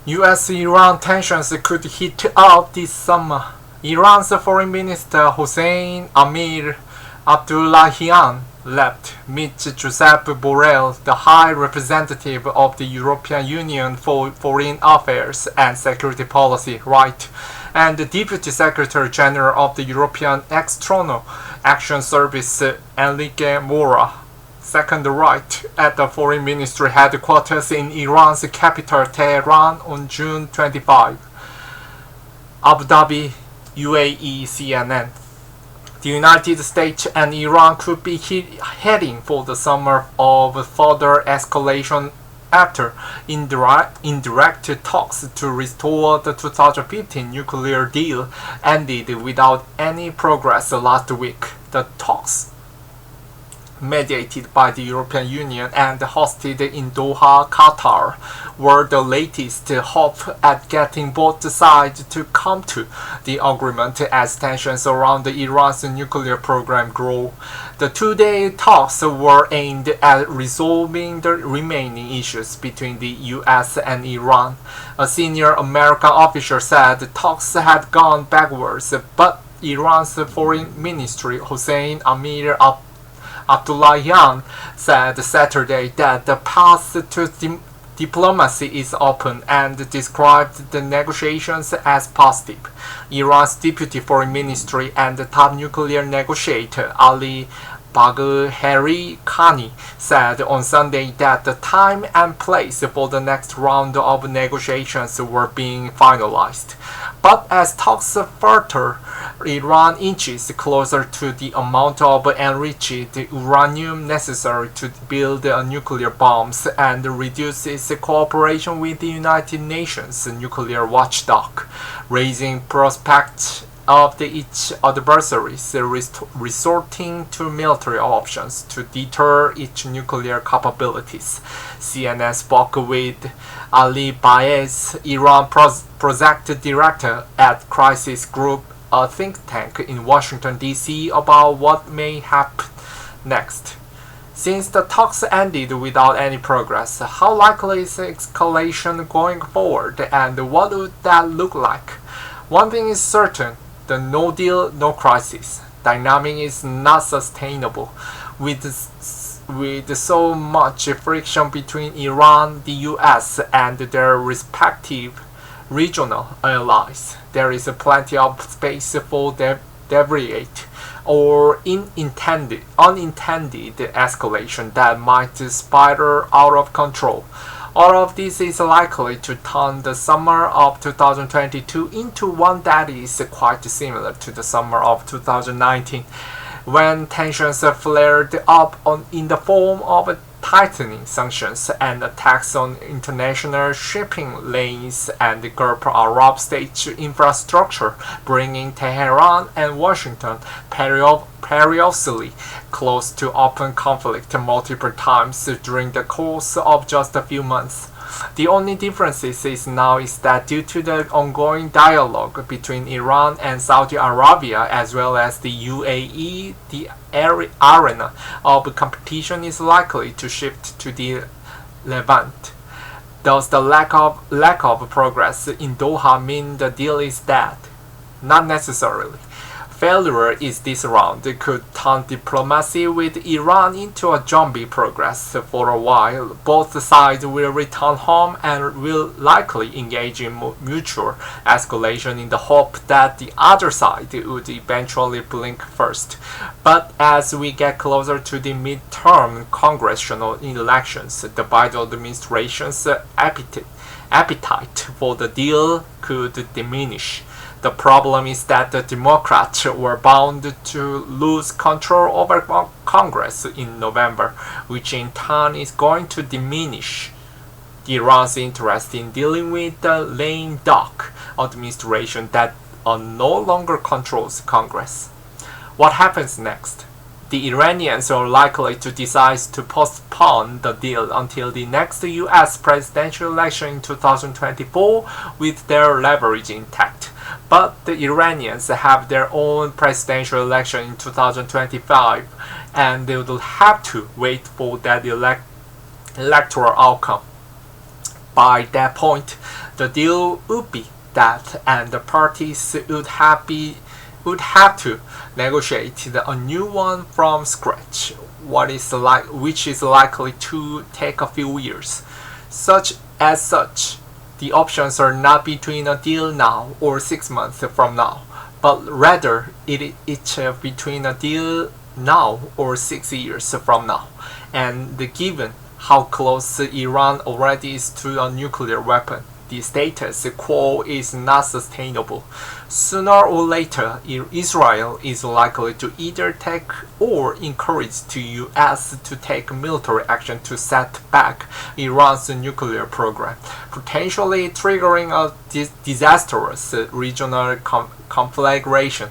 US-Iran tensions could heat up this summer. Iran's Foreign Minister Hossein Amir-Abdollahian left Josep Borrell, the High Representative of the European Union for Foreign Affairs and Security Policy, right, and the Deputy Secretary General of the European External Action Service, Enrique Mora, second right, at the Foreign Ministry headquarters in Iran's capital Tehran on June 25. Abu Dhabi, UAE, CNN. The United States and Iran could be heading for the summer of further escalation after indirect talks to restore the 2015 nuclear deal ended without any progress last week. The talks, mediated by the European Union and hosted in Doha, Qatar, were the latest hope at getting both sides to come to the agreement as tensions around Iran's nuclear program grow. The two-day talks were aimed at resolving the remaining issues between the US and Iran. A senior American official said talks had gone backwards, but Iran's Foreign Ministry Hossein Amir-Abdollahian said Saturday that the path to diplomacy is open and described the negotiations as positive. Iran's Deputy Foreign Ministry and top nuclear negotiator Ali Bagheri Khani said on Sunday that the time and place for the next round of negotiations were being finalized. But as talks falter, Iran inches closer to the amount of enriched uranium necessary to build nuclear bombs and reduces cooperation with the United Nations nuclear watchdog, raising prospects of each adversaries resorting to military options to deter its nuclear capabilities. CNN spoke with Ali Baez, Iran project director at Crisis Group, a think tank in Washington, D.C., about what may happen next. Since the talks ended without any progress, how likely is escalation going forward, and what would that look like? One thing is certain: the no deal, no crisis dynamic is not sustainable. With so much friction between Iran, the US, and their respective regional allies, there is plenty of space for deviate or unintended escalation that might spiral out of control. All of this is likely to turn the summer of 2022 into one that is quite similar to the summer of 2019, when tensions flared up in the form of tightening sanctions and attacks on international shipping lanes and Gulf Arab states infrastructure, bringing Tehran and Washington perilously close to open conflict multiple times during the course of just a few months. The only difference now is that due to the ongoing dialogue between Iran and Saudi Arabia as well as the UAE, the arena of competition is likely to shift to the Levant. Does the lack of progress in Doha mean the deal is dead? Not necessarily. Failure is this round could turn diplomacy with Iran into a zombie progress for a while. Both sides will return home and will likely engage in mutual escalation in the hope that the other side would eventually blink first. But as we get closer to the midterm congressional elections, the Biden administration's appetite for the deal could diminish. The problem is that the Democrats were bound to lose control over Congress in November, which in turn is going to diminish Iran's interest in dealing with the lame duck administration that no longer controls Congress. What happens next? The Iranians are likely to decide to postpone the deal until the next US presidential election in 2024 with their leverage intact. But the Iranians have their own presidential election in 2025, and they will have to wait for that electoral outcome. By that point, The deal would be that, and the parties would have to negotiate a new one from scratch, which is likely to take a few years. Such, the options are not between a deal now or 6 months from now, but rather it's between a deal now or 6 years from now. And given how close Iran already is to a nuclear weapon, the status quo is not sustainable. Sooner or later, Israel is likely to either take or encourage the U.S. to take military action to set back Iran's nuclear program, potentially triggering a disastrous regional conflagration.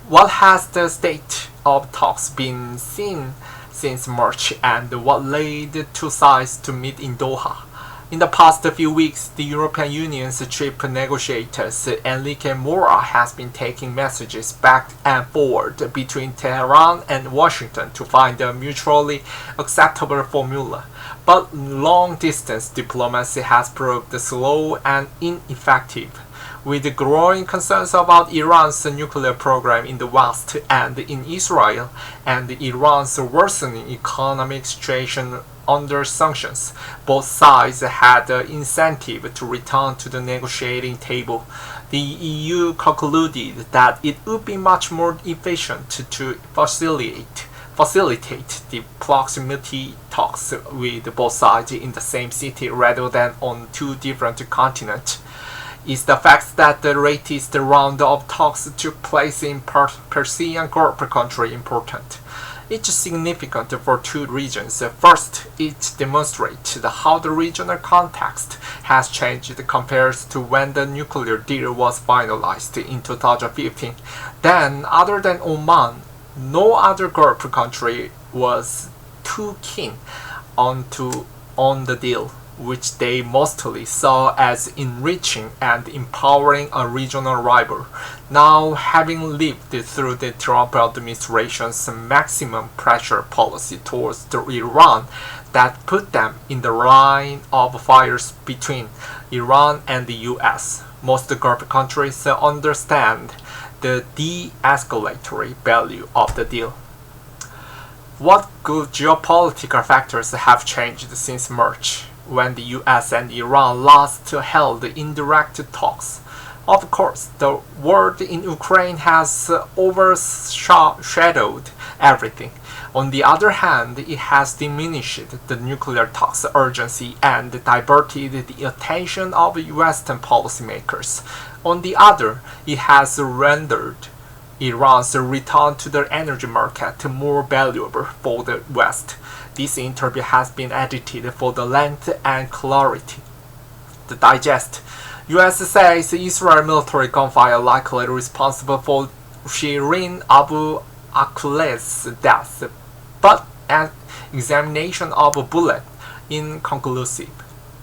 What has the state of talks been seen since March, and what led two sides to meet in Doha? In the past few weeks, the European Union's chief negotiators Enrique Mora has been taking messages back and forth between Tehran and Washington to find a mutually acceptable formula. But long-distance diplomacy has proved slow and ineffective, with growing concerns about Iran's nuclear program in the West and in Israel, and Iran's worsening economic situation under sanctions. Both sides had the incentive to return to the negotiating table. The EU concluded that it would be much more efficient to facilitate the proximity talks with both sides in the same city rather than on two different continents. Is the fact that the latest round of talks took place in Persian Gulf country important? It's significant for two reasons. First, it demonstrates how the regional context has changed compared to when the nuclear deal was finalized in 2015. Then, other than Oman, no other Gulf country was too keen on the deal, which they mostly saw as enriching and empowering a regional rival. Now, having lived through the Trump administration's maximum pressure policy towards Iran that put them in the line of fires between Iran and the US, most Gulf countries understand the de-escalatory value of the deal. What good geopolitical factors have changed since March, when the US and Iran last held indirect talks? Of course, the war in Ukraine has overshadowed everything. On the other hand, it has diminished the nuclear talks' urgency and diverted the attention of Western policymakers. On the other, it has rendered Iran's return to the energy market more valuable for the West. This interview has been edited for the length and clarity. The digest. U.S. says Israel military gunfire likely responsible for Shirin Abu Akleh's death, but an examination of a bullet inconclusive.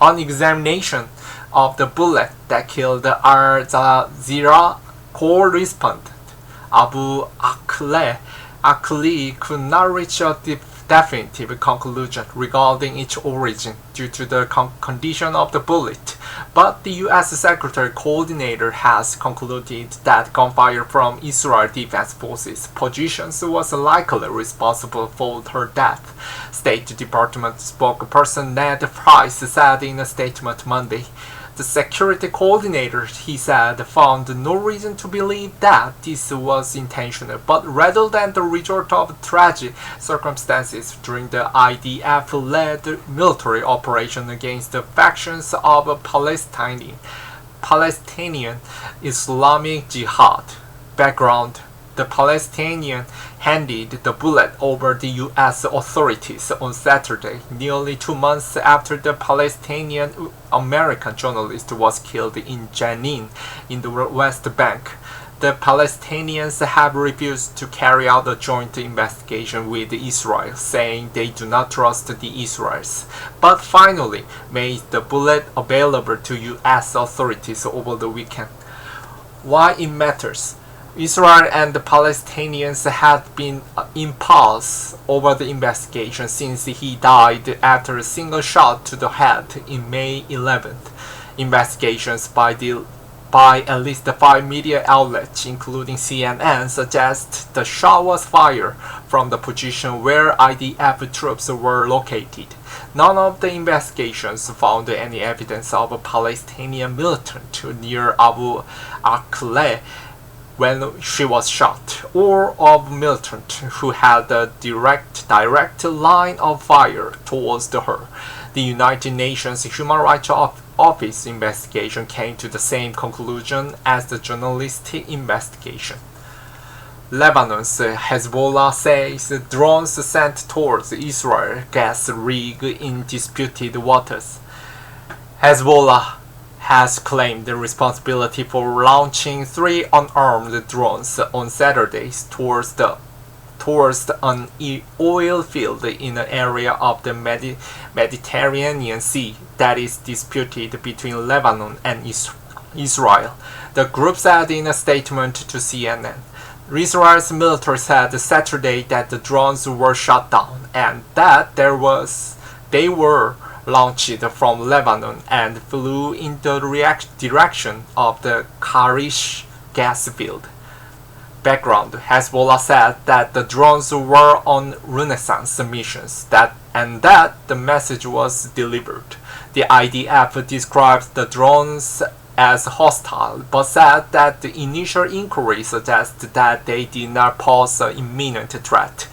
On examination of the bullet that killed Al Jazeera correspondent Abu Akleh could not reach a definitive conclusion regarding its origin due to the condition of the bullet, but the U.S. Secretary Coordinator has concluded that gunfire from Israel Defense Forces positions was likely responsible for her death. State Department spokesperson Ned Price said in a statement Monday. The security coordinator, he said, found no reason to believe that this was intentional, but rather than the result of tragic circumstances during the IDF-led military operation against the factions of Palestinian Islamic Jihad. Background: the Palestinian handed the bullet over the U.S. authorities on Saturday, nearly 2 months after the Palestinian-American journalist was killed in Jenin, in the West Bank. The Palestinians have refused to carry out a joint investigation with Israel, saying they do not trust the Israelis, but finally made the bullet available to U.S. authorities over the weekend. Why it matters? Israel and the Palestinians had been impasse over the investigation since he died after a single shot to the head in May 11th. Investigations by at least 5 media outlets, including CNN, suggest the shot was fired from the position where IDF troops were located. None of the investigations found any evidence of a Palestinian militant near Abu Akleh when she was shot, or of militant who had a direct line of fire towards her. The United Nations Human Rights Office investigation came to the same conclusion as the journalistic investigation. Lebanon's Hezbollah says drones sent towards Israel gas rig in disputed waters. Hezbollah has claimed the responsibility for launching 3 unarmed drones on Saturdays towards an oil field in an area of the Mediterranean Sea that is disputed between Lebanon and Israel, the group said in a statement to CNN. Israel's military said Saturday that the drones were shot down and that they were launched from Lebanon and flew in the direction of the Karish gas field. Background: Hezbollah said that the drones were on reconnaissance missions and that the message was delivered. The IDF described the drones as hostile, but said that the initial inquiry suggested that they did not pose an imminent threat.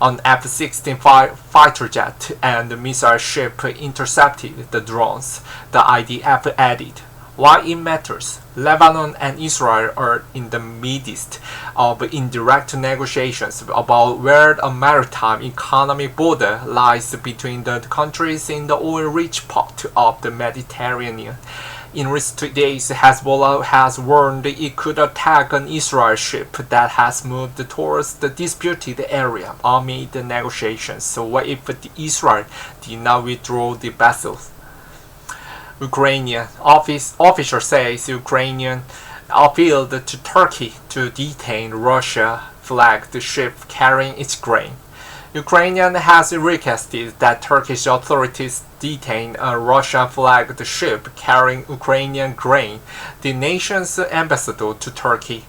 An F-16 fighter jet and missile ship intercepted the drones, the IDF added. Why it matters? Lebanon and Israel are in the midst of indirect negotiations about where a maritime economic border lies between the countries in the oil-rich part of the Mediterranean. In recent days, Hezbollah has warned it could attack an Israeli ship that has moved towards the disputed area amid the negotiations. So what if Israel did not withdraw the vessels? Ukrainian official says Ukrainian appealed to Turkey to detain Russia-flagged ship carrying its grain. Ukrainian has requested that Turkish authorities detain a Russian-flagged ship carrying Ukrainian grain. The nation's ambassador to Turkey,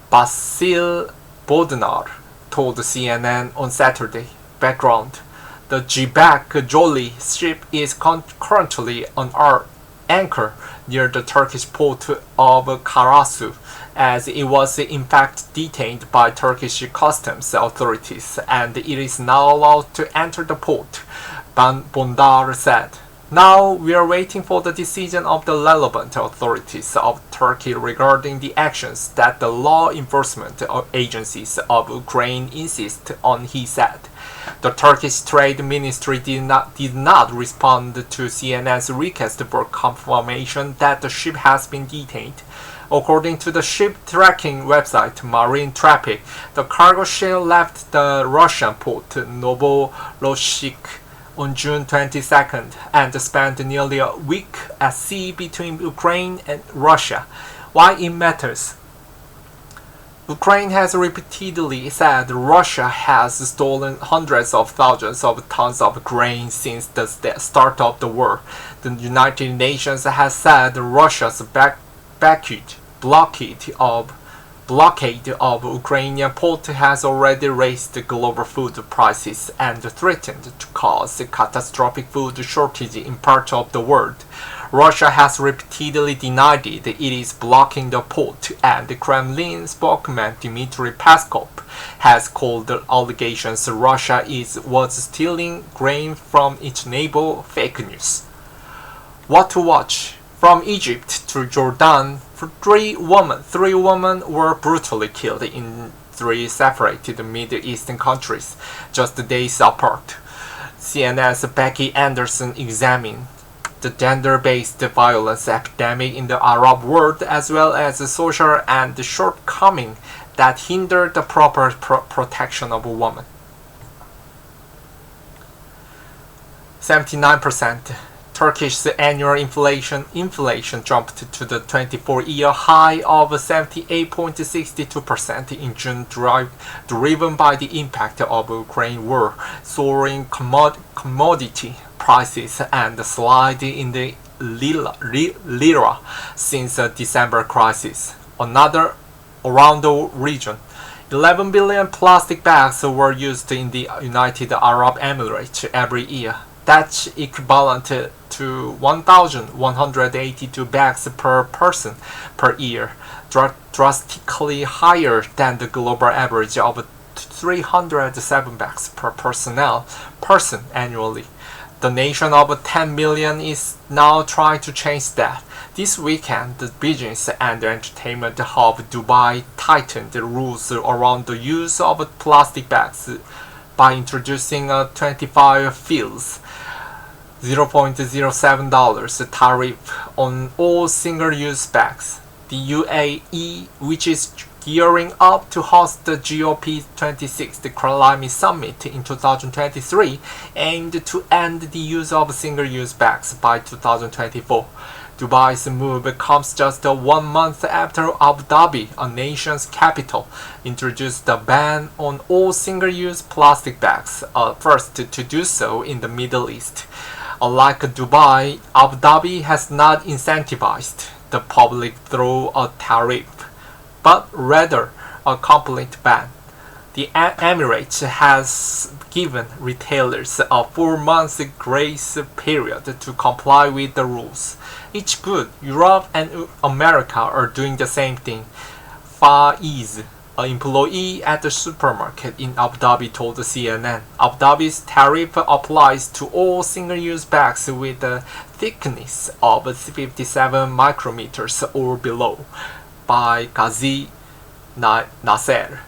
Basil Bodnar, told CNN on Saturday. Background: the Jibak Jolly ship is currently on anchor near the Turkish port of Karasu, as it was in fact detained by Turkish customs authorities and it is now allowed to enter the port, Bondar said. Now we are waiting for the decision of the relevant authorities of Turkey regarding the actions that the law enforcement agencies of Ukraine insist on, he said. The Turkish Trade Ministry did not respond to CNN's request for confirmation that the ship has been detained. According to the ship tracking website Marine Traffic, the cargo ship left the Russian port Novorossiysk on June 22nd and spent nearly a week at sea between Ukraine and Russia. Why it matters? Ukraine has repeatedly said Russia has stolen hundreds of thousands of tons of grain since the start of the war. The United Nations has said Russia's blockade of Ukrainian port has already raised global food prices and threatened to cause a catastrophic food shortage in parts of the world. Russia has repeatedly denied it is blocking the port, and the Kremlin spokesman Dmitry Peskov has called the allegations Russia was stealing grain from its neighbor fake news. What to watch? From Egypt to Jordan, three women were brutally killed in 3 separated Middle Eastern countries, just days apart. CNN's Becky Anderson examined the gender-based violence epidemic in the Arab world, as well as the social and the shortcomings that hinder the proper protection of a woman. 79%. Turkish annual inflation jumped to the 24-year high of 78.62% in June, driven by the impact of Ukraine war, soaring commodity prices, and the slide in the lira since the December crisis. Another around the region. 11 billion plastic bags were used in the United Arab Emirates every year. That's equivalent to 1,182 bags per person per year, drastically higher than the global average of 307 bags per person annually. The nation of 10 million is now trying to change that. This weekend, the business and entertainment hub Dubai tightened the rules around the use of plastic bags by introducing a 25 fils $0.07 tariff on all single-use bags. The UAE, which is gearing up to host the COP26 Climate Summit in 2023, aimed to end the use of single-use bags by 2024. Dubai's move comes just 1 month after Abu Dhabi, a nation's capital, introduced a ban on all single-use plastic bags, first to do so in the Middle East. Unlike Dubai, Abu Dhabi has not incentivized the public through a tariff, but rather a complete ban. The Emirates has given retailers a 4-month grace period to comply with the rules. It's good. Europe and America are doing the same thing. Faiz, an employee at the supermarket in Abu Dhabi, told CNN, Abu Dhabi's tariff applies to all single-use bags with a thickness of 57 micrometers or below. By Ghazi Nasser.